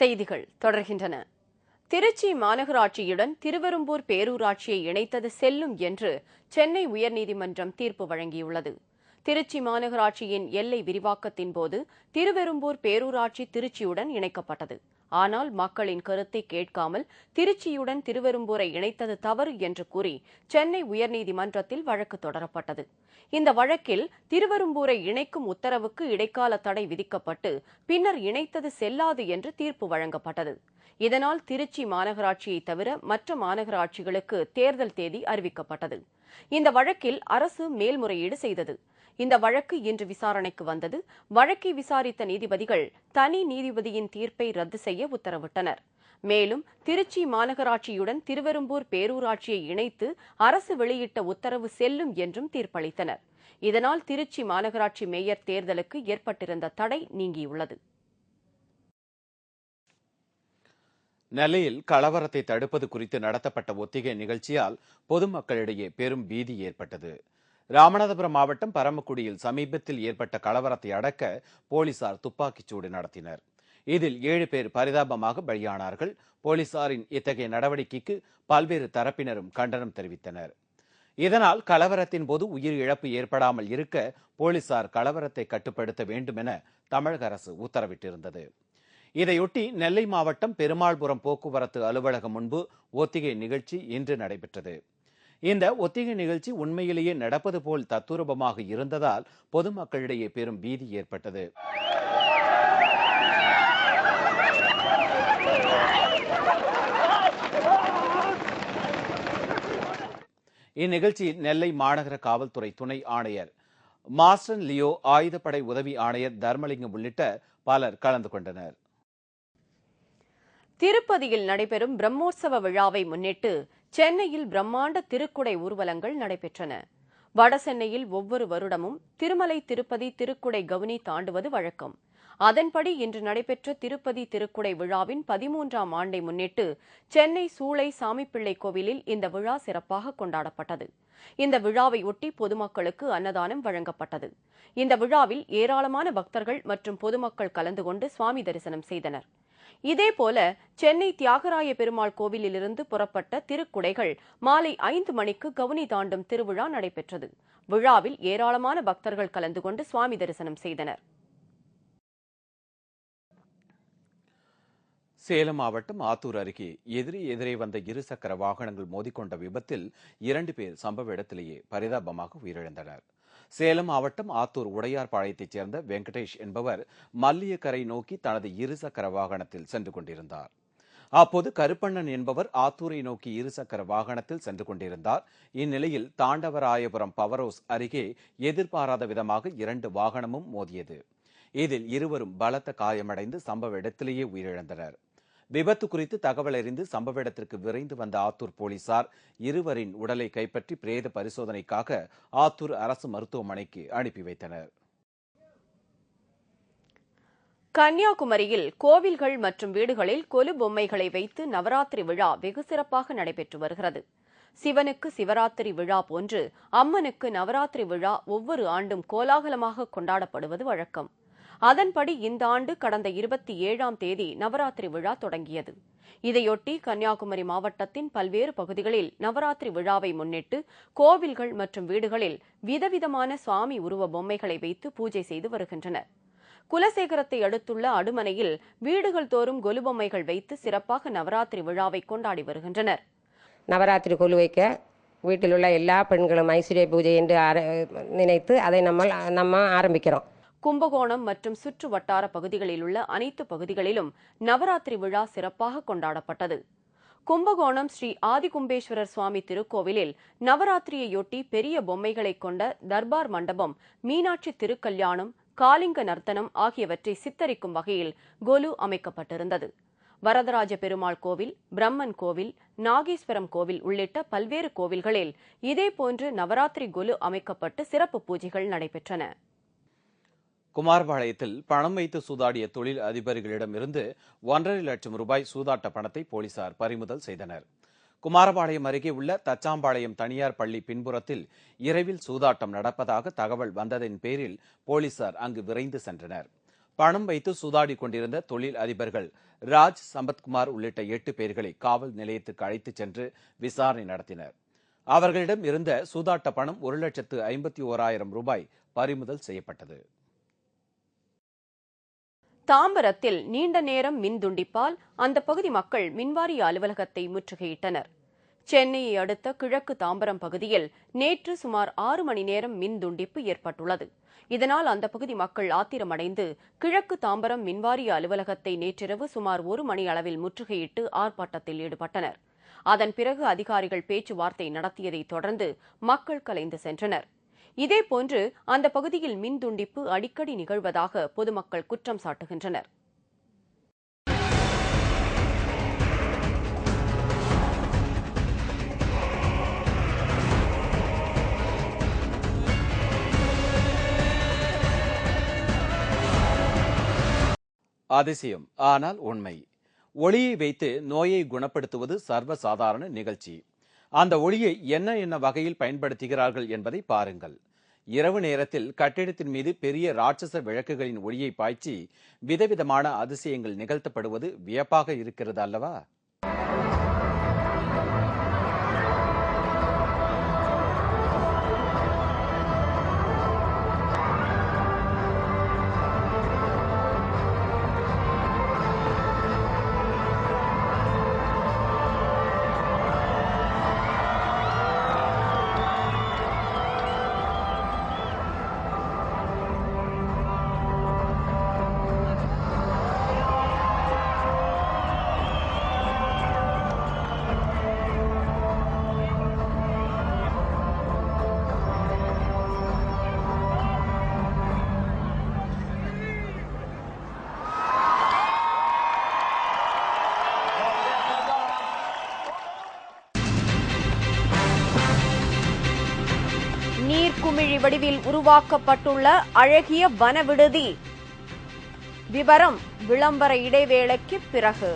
செய்திகள் தொடர்கின்றன. திருச்சி மாநகராட்சியுடன் திருவெரும்பூர் பேரூராட்சியை இணைத்தது செல்லும் என்று சென்னை உயர்நீதிமன்றம் தீர்ப்பு வழங்கியுள்ளது. திருச்சி மாநகராட்சியின் எல்லை விரிவாக்கத்தின் போது திருவெரும்பூர் பேரூராட்சி திருச்சியுடன் இணைக்கப்பட்டது. ஆனால் மக்களின் கருத்தை கேட்காமல் திருச்சியுடன் திருவெரும்பூரை இணைத்தது தவறு என்று கூறி சென்னை உயர்நீதிமன்றத்தில் வழக்கு தொடரப்பட்டது. இந்த வழக்கில் திருவெரும்பூரை இணைக்கும் உத்தரவுக்கு இடைக்கால தடை விதிக்கப்பட்டு பின்னர் இணைத்தது செல்லாது என்று தீர்ப்பு வழங்கப்பட்டது. இதனால் திருச்சி மாநகராட்சியை தவிர மற்ற மாநகராட்சிகளுக்கு தேர்தல் தேதி அறிவிக்கப்பட்டது. இந்த வழக்கில் அரசு மேல்முறையீடு செய்தது. இந்த வழக்கு இன்று விசாரணைக்கு வந்தது. வழக்கை விசாரித்த நீதிபதிகள் தனி நீதிபதியின் தீர்ப்பை ரத்து செய்ய உத்தரவிட்டனர். மேலும் திருச்சி மாநகராட்சியுடன் திருவெரும்பூர் பேரூராட்சியை இணைத்து அரசு வெளியிட்ட உத்தரவு செல்லும் என்றும் தீர்ப்பளித்தனர். இதனால் திருச்சி மாநகராட்சி மேயர் தேர்தலுக்கு ஏற்பட்டிருந்த தடை நீங்கியுள்ளது. நெல்லையில் கலவரத்தை தடுப்பது குறித்து நடத்தப்பட்ட ஒத்திகை நிகழ்ச்சியால் பொதுமக்களிடையே பெரும் பீதி ஏற்பட்டது. ராமநாதபுரம் மாவட்டம் பரமக்குடியில் சமீபத்தில் ஏற்பட்ட கலவரத்தை அடக்க போலீசார் துப்பாக்கிச்சூடு நடத்தினர். இதில் 7 பேர் பரிதாபமாக பலியானார்கள். போலீசாரின் இத்தகைய நடவடிக்கைக்கு பல்வேறு தரப்பினரும் கண்டனம் தெரிவித்தனர். இதனால் கலவரத்தின் போது உயிர் இழப்பு ஏற்படாமல் இருக்க போலீசார் கலவரத்தை கட்டுப்படுத்த வேண்டும் என தமிழக அரசு உத்தரவிட்டிருந்தது. இதையொட்டி நெல்லை மாவட்டம் பெருமாள்புரம் போக்குவரத்து அலுவலகம் முன்பு ஒத்திகை நிகழ்ச்சி இன்று நடைபெற்றது. இந்த ஒத்திகை நிகழ்ச்சி உண்மையிலேயே நடப்பது போல் தத்துரூபமாக இருந்ததால் பொதுமக்களிடையே பெரும் பீதி ஏற்பட்டது. இந்நிகழ்ச்சியில் நெல்லை மாநகர காவல்துறை துணை ஆணையர் மாஸ்டன் லியோ, ஆயுதப்படை உதவி ஆணையர் தர்மலிங்கம் உள்ளிட்ட பலர் கலந்து கொண்டனர். திருப்பதியில் நடைபெறும் பிரம்மோற்சவ விழாவை முன்னிட்டு சென்னையில் பிரம்மாண்ட திருக்குடை ஊர்வலங்கள் நடைபெற்றன. வடசென்னையில் ஒவ்வொரு வருடமும் திருமலை திருப்பதி திருக்குடை கவுனி தாண்டுவது வழக்கம். அதன்படி இன்று நடைபெற்ற திருப்பதி திருக்குடை விழாவின் 13ஆம் ஆண்டை முன்னிட்டு சென்னை சூளை சாமிப்பிள்ளை கோவிலில் இந்த விழா சிறப்பாக கொண்டாடப்பட்டது. இந்த விழாவை ஒட்டி பொதுமக்களுக்கு அன்னதானம் வழங்கப்பட்டது. இந்த விழாவில் ஏராளமான பக்தர்கள் மற்றும் பொதுமக்கள் கலந்து கொண்டு சுவாமி தரிசனம் செய்தனர். இதேபோல சென்னை தியாகராய பெருமாள் கோவிலிலிருந்து புறப்பட்ட திருக்குடைகள் மாலை 5 மணிக்கு கவுனி தாண்டும் திருவிழா நடைபெற்றது. விழாவில் ஏராளமான பக்தர்கள் கலந்து கொண்டு சுவாமி தரிசனம் செய்தனர். சேலம் மாவட்டம் ஆத்தூர் அருகே எதிரே வந்த இருசக்கர வாகனங்கள் மோதிக்கொண்ட விபத்தில் 2 பேர் சம்பவ இடத்திலேயே பரிதாபமாக உயிரிழந்தனர். சேலம் மாவட்டம் ஆத்தூர் உடையார்பாளையத்தைச் சேர்ந்த வெங்கடேஷ் என்பவர் மல்லியக்கரை நோக்கி தனது இருசக்கர வாகனத்தில் சென்று கொண்டிருந்தார். அப்போது கருப்பண்ணன் என்பவர் ஆத்தூரை நோக்கி இருசக்கர வாகனத்தில் சென்று கொண்டிருந்தார். இந்நிலையில் தாண்டவராயபுரம் பவர்ஹவுஸ் அருகே எதிர்பாராத விதமாக 2 வாகனமும் மோதியது. இதில் இருவரும் பலத்த காயமடைந்து சம்பவ இடத்திலேயே உயிரிழந்தனர். விபத்து குறித்து தகவல் அறிந்து சம்பவ இடத்திற்கு விரைந்து வந்த ஆத்தூர் போலீசார் இருவரின் உடலை கைப்பற்றி பிரேத பரிசோதனைக்காக ஆத்தூர் அரசு மருத்துவமனைக்கு அனுப்பி வைத்தனர். கன்னியாகுமரியில் கோவில்கள் மற்றும் வீடுகளில் கொலு பொம்மைகளை வைத்து நவராத்திரி விழா வெகு சிறப்பாக நடைபெற்று வருகிறது. சிவனுக்கு சிவராத்திரி விழா போன்று அம்மனுக்கு நவராத்திரி விழா ஒவ்வொரு ஆண்டும் கோலாகலமாக கொண்டாடப்படுவது வழக்கம். அதன்படி இந்த ஆண்டு கடந்த 27ஆம் தேதி நவராத்திரி விழா தொடங்கியது. இதையொட்டி கன்னியாகுமரி மாவட்டத்தின் பல்வேறு பகுதிகளில் நவராத்திரி விழாவை முன்னிட்டு கோவில்கள் மற்றும் வீடுகளில் விதவிதமான சுவாமி உருவ பொம்மைகளை வைத்து பூஜை செய்து வருகின்றனர். குலசேகரத்தை அடுத்துள்ள அடுமனையில் வீடுகள் தோறும் கொலு பொம்மைகள் வைத்து சிறப்பாக நவராத்திரி விழாவை கொண்டாடி வருகின்றனர். நவராத்திரி கொலு வைக்க வீட்டில் உள்ள எல்லா பெண்களும் ஐஸ்வர்ய பூஜை என்று நினைத்து அதை நம்ம ஆரம்பிக்கிறோம். கும்பகோணம் மற்றும் சுற்று வட்டார பகுதிகளில் உள்ள அனைத்து பகுதிகளிலும் நவராத்திரி விழா சிறப்பாக கொண்டாடப்பட்டது. கும்பகோணம் ஸ்ரீ ஆதிகும்பேஸ்வரர் சுவாமி திருக்கோவிலில் நவராத்திரியையொட்டி பெரிய பொம்மைகளை கொண்ட தர்பார் மண்டபம், மீனாட்சி திருக்கல்யாணம், காளிங்க நர்த்தனம் ஆகியவற்றை சித்தரிக்கும் வகையில் கொலு அமைக்கப்பட்டிருந்தது. வரதராஜ பெருமாள் கோவில், பிரம்மன் கோவில், நாகேஸ்வரம் கோவில் உள்ளிட்ட பல்வேறு கோவில்களில் இதேபோன்று நவராத்திரி கொலு அமைக்கப்பட்டு சிறப்பு பூஜைகள் நடைபெற்றன. குமாரபாளையத்தில் பணம் வைத்து சூதாடிய தொழில் அதிபர்களிடமிருந்து 1.5 லட்சம் ரூபாய் சூதாட்ட பணத்தை போலீசார் பறிமுதல் செய்தனர். குமாரபாளையம் அருகே உள்ள தச்சாம்பாளையம் தனியார் பள்ளி பின்புறத்தில் இரவில் சூதாட்டம் நடப்பதாக தகவல் வந்ததின் பேரில் போலீசார் அங்கு விரைந்து சென்றனர். பணம் வைத்து சூதாடி கொண்டிருந்த தொழில் அதிபர்கள் ராஜ், சம்பத்குமார் உள்ளிட்ட 8 பேர்களை காவல் நிலையத்துக்கு அழைத்துச் சென்று விசாரணை நடத்தினர். அவர்களிடம் இருந்த சூதாட்ட பணம் 1,51,000 ரூபாய் பறிமுதல் செய்யப்பட்டது. தாம்பரத்தில் நீண்ட நேரம் மின் துண்டிப்பால் அந்த பகுதி மக்கள் மின்வாரிய அலுவலகத்தை முற்றுகையிட்டனர். சென்னையை அடுத்த கிழக்கு தாம்பரம் பகுதியில் நேற்று சுமார் 6 மணி நேரம் மின் துண்டிப்பு ஏற்பட்டுள்ளது. இதனால் அந்த பகுதி மக்கள் ஆத்திரமடைந்து கிழக்கு தாம்பரம் மின்வாரிய அலுவலகத்தை நேற்றிரவு சுமார் 1 மணி அளவில் முற்றுகையிட்டு ஆர்ப்பாட்டத்தில் ஈடுபட்டனர். அதன் பிறகு அதிகாரிகள் பேச்சுவார்த்தை நடத்தியதைத் தொடர்ந்து மக்கள் கலைந்து சென்றனர். இதேபோன்று அந்த பகுதியில் மின் துண்டிப்பு அடிக்கடி நிகழ்வதாக பொதுமக்கள் குற்றம் சாட்டுகின்றனர். அதிசயம், ஆனால் உண்மை. ஒளியை வைத்து நோயை குணப்படுத்துவது சர்வசாதாரண நிகழ்ச்சி. அந்த ஒளியை என்ன வகையில் பயன்படுத்துகிறார்கள் என்பதை பாருங்கள். இரவு நேரத்தில் கட்டிடத்தின் மீது பெரிய ராட்சச விளக்குகளின் ஒளியை பாய்ச்சி விதவிதமான அதிசயங்கள் நிகழ்த்தப்படுவது வியப்பாக இருக்கிறது அல்லவா? நீர்க்குமிழி வடிவில் உருவாக்கப்பட்டுள்ள அழகிய வன விடுதி. விவரம் விளம்பர இடைவேளைக்கு பிறகு.